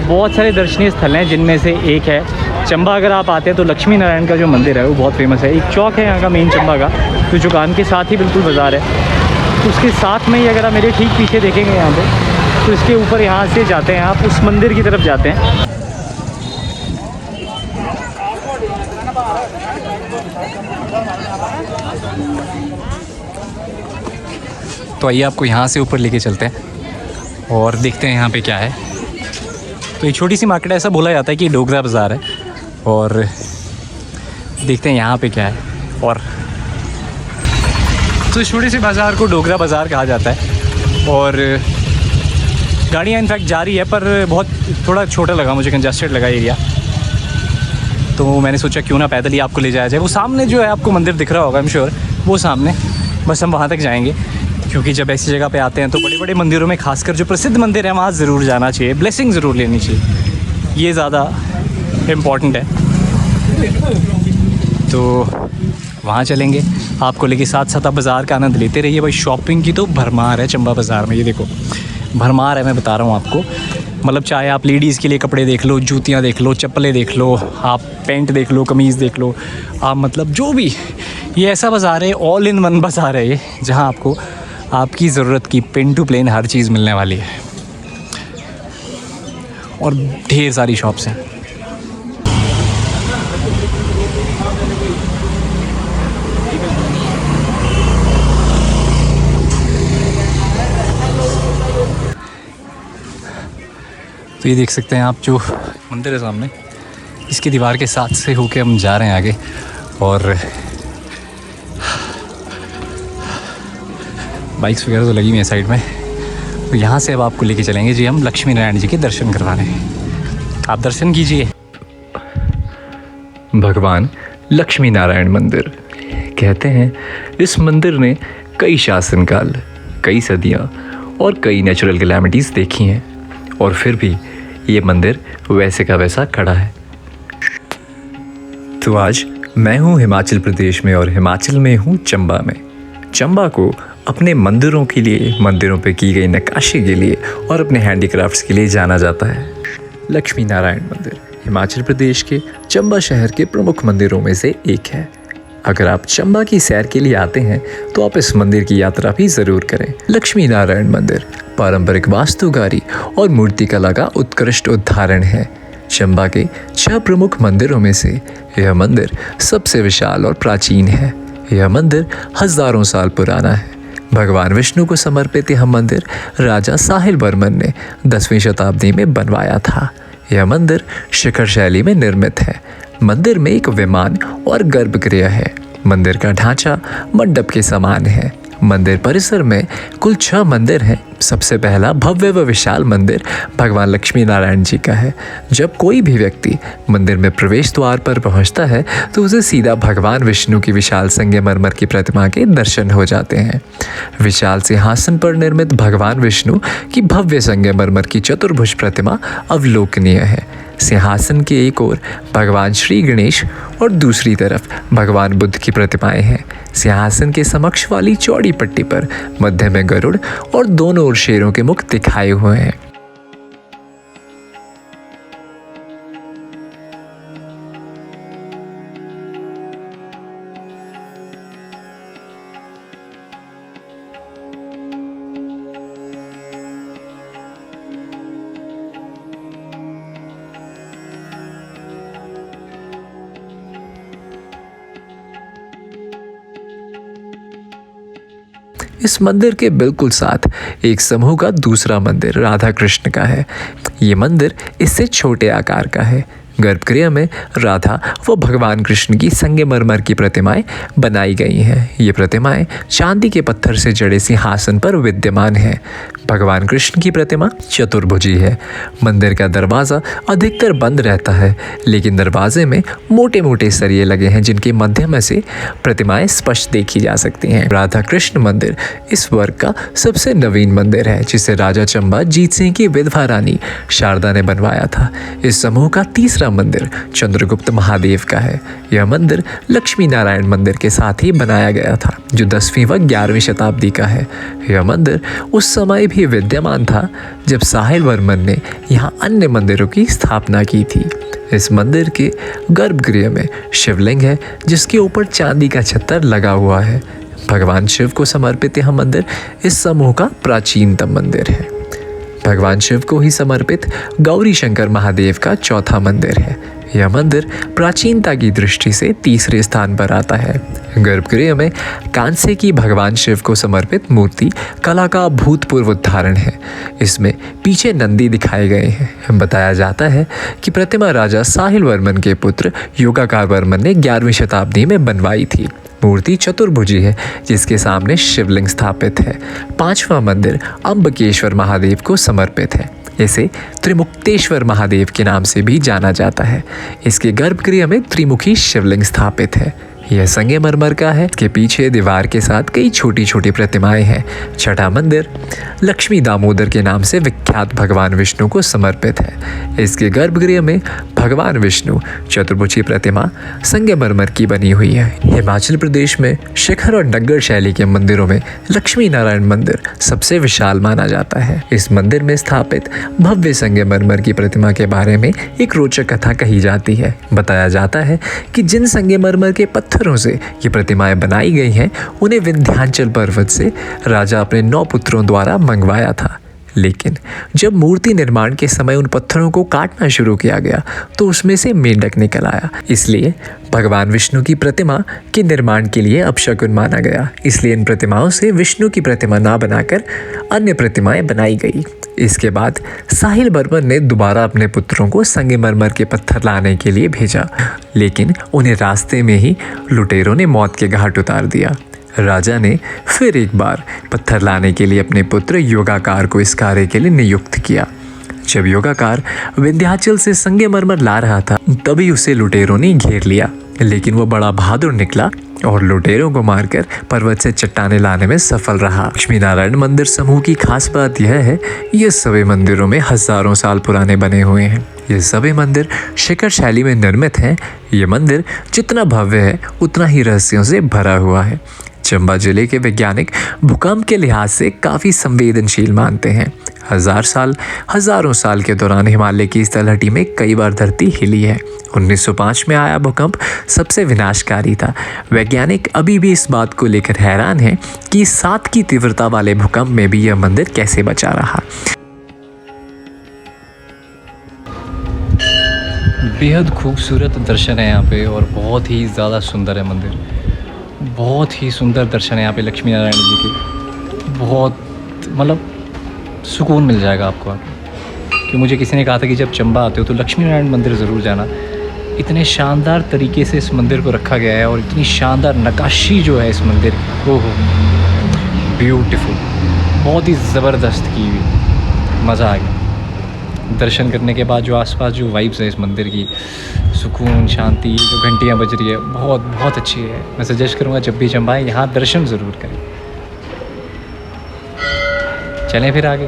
बहुत सारे दर्शनीय स्थल हैं, जिनमें से एक है चंबा। अगर आप आते हैं तो लक्ष्मी नारायण का जो मंदिर है वो बहुत फेमस है। एक चौक है यहाँ का मेन चंबा का, तो दुकान के साथ ही बिल्कुल बाज़ार है। तो उसके साथ में ही अगर आप मेरे ठीक पीछे देखेंगे यहाँ पे, तो इसके ऊपर यहाँ से जाते हैं आप उस मंदिर की तरफ जाते हैं। तो आइए आपको यहाँ से ऊपर लेके चलते हैं और देखते हैं यहाँ पे क्या है। तो एक छोटी सी मार्केट है, ऐसा बोला जाता है कि डोगरा बाज़ार है, और देखते हैं यहाँ पे क्या है। और तो इस छोटे से बाज़ार को डोगरा बाज़ार कहा जाता है। और गाड़ियाँ इनफैक्ट जा रही है, पर बहुत थोड़ा छोटा लगा मुझे, कंजस्टेड लगा एरिया। तो मैंने सोचा क्यों ना पैदल ही आपको ले जाया जाए। वो सामने जो है आपको मंदिर दिख रहा होगा, आई एम श्योर, वो सामने, बस हम वहाँ तक जाएंगे। क्योंकि जब ऐसी जगह पे आते हैं तो बड़े बड़े मंदिरों में, खासकर जो प्रसिद्ध मंदिर है, वहाँ ज़रूर जाना चाहिए, ब्लेसिंग ज़रूर लेनी चाहिए, ये ज़्यादा इम्पॉर्टेंट है। तो वहाँ चलेंगे, आपको लेके साथ साथ आप बाज़ार का आनंद लेते रहिए। भाई शॉपिंग की तो भरमार है चंबा बाज़ार में, ये देखो भरमार है, मैं बता रहा हूँ आपको। मतलब चाहे आप लेडीज़ के लिए कपड़े देख लो, जूतियाँ देख लो, चप्पलें देख लो, आप पैंट देख लो, कमीज़ देख लो, आप मतलब जो भी, ये ऐसा बाज़ार है, ऑल इन वन बाज़ार है ये, जहाँ आपको आपकी ज़रूरत की पिन टू प्लेन हर चीज़ मिलने वाली है। और ढेर सारी शॉप्स हैं। तो ये देख सकते हैं आप, जो मंदिर है सामने, इसकी दीवार के साथ से होके हम जा रहे हैं आगे। और बाइक्स वगैरह तो लगी हुई हैं साइड में। तो यहाँ से अब आपको लेके चलेंगे जी हम लक्ष्मी नारायण जी के दर्शन करवाने। आप दर्शन कीजिए। भगवान लक्ष्मी नारायण मंदिर, कहते हैं इस मंदिर ने कई शासनकाल, कई सदियाँ और कई नेचुरल कैलामिटीज़ देखी हैं, और फिर भी ये मंदिर वैसे का वैसा खड़ा है। तो आज मैं हूँ हिमाचल प्रदेश में, और हिमाचल में हूँ चंबा में। चंबा को अपने मंदिरों के लिए, मंदिरों पे की गई नक्काशी के लिए और अपने हैंडीक्राफ्ट्स के लिए जाना जाता है। लक्ष्मी नारायण मंदिर हिमाचल प्रदेश के चंबा शहर के प्रमुख मंदिरों में से एक है। अगर आप चंबा की सैर के लिए आते हैं तो आप इस मंदिर की यात्रा भी ज़रूर करें। लक्ष्मी नारायण मंदिर पारंपरिक वास्तुकारी और मूर्तिकला का उत्कृष्ट उदाहरण है। चंबा के 6 प्रमुख मंदिरों में से यह मंदिर सबसे विशाल और प्राचीन है। यह मंदिर हज़ारों साल पुराना है। भगवान विष्णु को समर्पित यह मंदिर राजा साहिल वर्मन ने 10वीं शताब्दी में बनवाया था। यह मंदिर शिखर शैली में निर्मित है। मंदिर में एक विमान और गर्भगृह है। मंदिर का ढांचा मंडप के समान है। मंदिर परिसर में कुल 6 मंदिर हैं। सबसे पहला भव्य व विशाल मंदिर भगवान लक्ष्मी नारायण जी का है। जब कोई भी व्यक्ति मंदिर में प्रवेश द्वार पर पहुंचता है तो उसे सीधा भगवान विष्णु की विशाल संगमरमर की प्रतिमा के दर्शन हो जाते हैं। विशाल सिंहासन पर निर्मित भगवान विष्णु की भव्य संगमरमर की चतुर्भुज प्रतिमा अवलोकनीय है। सिंहासन के एक ओर भगवान श्री गणेश और दूसरी तरफ भगवान बुद्ध की प्रतिमाएं हैं। सिंहासन के समक्ष वाली चौड़ी पट्टी पर मध्य में गरुड़ और दोनों ओर शेरों के मुख दिखाए हुए हैं। इस मंदिर के बिल्कुल साथ एक समूह का दूसरा मंदिर राधा कृष्ण का है। ये मंदिर इससे छोटे आकार का है। गर्भगृह में राधा व भगवान कृष्ण की संगमरमर की प्रतिमाएं बनाई गई हैं। ये प्रतिमाएं चांदी के पत्थर से जड़े सिंहासन पर विद्यमान हैं। भगवान कृष्ण की प्रतिमा चतुर्भुजी है। मंदिर का दरवाज़ा अधिकतर बंद रहता है, लेकिन दरवाजे में मोटे मोटे सरिये लगे हैं जिनके माध्यम से प्रतिमाएं स्पष्ट देखी जा सकती हैं। राधा कृष्ण मंदिर इस वर्ग का सबसे नवीन मंदिर है, जिसे राजा चंबा जीत सिंह की विधवा रानी शारदा ने बनवाया था। इस समूह का तीसरा दूसरा मंदिर चंद्रगुप्त महादेव का है। यह मंदिर लक्ष्मी नारायण मंदिर के साथ ही बनाया गया था, जो 10वीं व 11वीं शताब्दी का है। यह मंदिर उस समय भी विद्यमान था जब साहिल वर्मन ने यहाँ अन्य मंदिरों की स्थापना की थी। इस मंदिर के गर्भगृह में शिवलिंग है, जिसके ऊपर चांदी का छत्तर लगा हुआ है। भगवान शिव को समर्पित यह मंदिर इस समूह का प्राचीनतम मंदिर है। भगवान शिव को ही समर्पित गौरी शंकर महादेव का चौथा मंदिर है। यह मंदिर प्राचीनता की दृष्टि से तीसरे स्थान पर आता है। गर्भगृह में कांसे की भगवान शिव को समर्पित मूर्ति कला का भूतपूर्व उदाहरण है। इसमें पीछे नंदी दिखाए गए हैं। बताया जाता है कि प्रतिमा राजा साहिल वर्मन के पुत्र योगाकार वर्मन ने 11वीं शताब्दी में बनवाई थी। मूर्ति चतुर्भुजी है, जिसके सामने शिवलिंग स्थापित है। 5वां मंदिर अंबकेश्वर महादेव को समर्पित है। इसे त्रिमुक्तेश्वर महादेव के नाम से भी जाना जाता है। इसके गर्भगृह में त्रिमुखी शिवलिंग स्थापित है। यह संगमरमर का है। इसके पीछे दीवार के साथ कई छोटी छोटी प्रतिमाएं हैं। 6वां मंदिर लक्ष्मी दामोदर के नाम से विख्यात भगवान विष्णु को समर्पित है। इसके गर्भगृह में भगवान विष्णु चतुर्भुजी प्रतिमा संगमरमर की बनी हुई है। हिमाचल प्रदेश में शिखर और नग्गर शैली के मंदिरों में लक्ष्मी नारायण मंदिर सबसे विशाल माना जाता है। इस मंदिर में स्थापित भव्य संगमरमर की प्रतिमा के बारे में एक रोचक कथा कही जाती है। बताया जाता है कि जिन संगमरमर के पत्थरों से ये प्रतिमाएं बनाई गई हैं, उन्हें विंध्याचल पर्वत से राजा अपने 9 पुत्रों द्वारा मंगवाया था। लेकिन जब मूर्ति निर्माण के समय उन पत्थरों को काटना शुरू किया गया तो उसमें से मेंढक निकल आया। इसलिए भगवान विष्णु की प्रतिमा के निर्माण के लिए अपशकुन माना गया। इसलिए इन प्रतिमाओं से विष्णु की प्रतिमा ना बनाकर अन्य प्रतिमाएं बनाई गई। इसके बाद साहिल वर्मन ने दोबारा अपने पुत्रों को संगमरमर के पत्थर लाने के लिए भेजा, लेकिन उन्हें रास्ते में ही लुटेरों ने मौत के घाट उतार दिया। राजा ने फिर एक बार पत्थर लाने के लिए अपने पुत्र योगाकार को इस कार्य के लिए नियुक्त किया। जब योगाकार विंध्याचल से संगमरमर ला रहा था, तभी उसे लुटेरों ने घेर लिया, लेकिन वो बड़ा बहादुर निकला और लुटेरों को मारकर पर्वत से चट्टाने लाने में सफल रहा। लक्ष्मी नारायण मंदिर समूह की खास बात यह है, ये सभी मंदिरों में हजारों साल पुराने बने हुए हैं। ये सभी मंदिर शिखर शैली में निर्मित हैं। ये मंदिर जितना भव्य है, उतना ही रहस्यों से भरा हुआ है। चंबा जिले के वैज्ञानिक भूकंप के लिहाज से काफ़ी संवेदनशील मानते हैं। हजारों साल के दौरान हिमालय की इस तलहटी में कई बार धरती हिली है। 1905 में आया भूकंप सबसे विनाशकारी था। वैज्ञानिक अभी भी इस बात को लेकर हैरान हैं कि 7 की तीव्रता वाले भूकंप में भी यह मंदिर कैसे बचा रहा। बेहद खूबसूरत दर्शन है यहाँ पे और बहुत ही ज़्यादा सुंदर है मंदिर। बहुत ही सुंदर दर्शन है यहाँ पे लक्ष्मी नारायण जी के। बहुत मतलब सुकून मिल जाएगा आपको आके। कि मुझे किसी ने कहा था कि जब चंबा आते हो तो लक्ष्मी नारायण मंदिर ज़रूर जाना। इतने शानदार तरीके से इस मंदिर को रखा गया है और इतनी शानदार नक्काशी जो है इस मंदिर की, ओहो ब्यूटीफुल, बहुत ही ज़बरदस्त की हुई। मज़ा आ गया दर्शन करने के बाद। जो आसपास जो वाइब्स है इस मंदिर की, सुकून, शांति, जो घंटियाँ बज रही है, बहुत बहुत अच्छी है। मैं सजेस्ट करूँगा जब भी चंबा आए यहाँ दर्शन ज़रूर करें। चलें फिर आगे।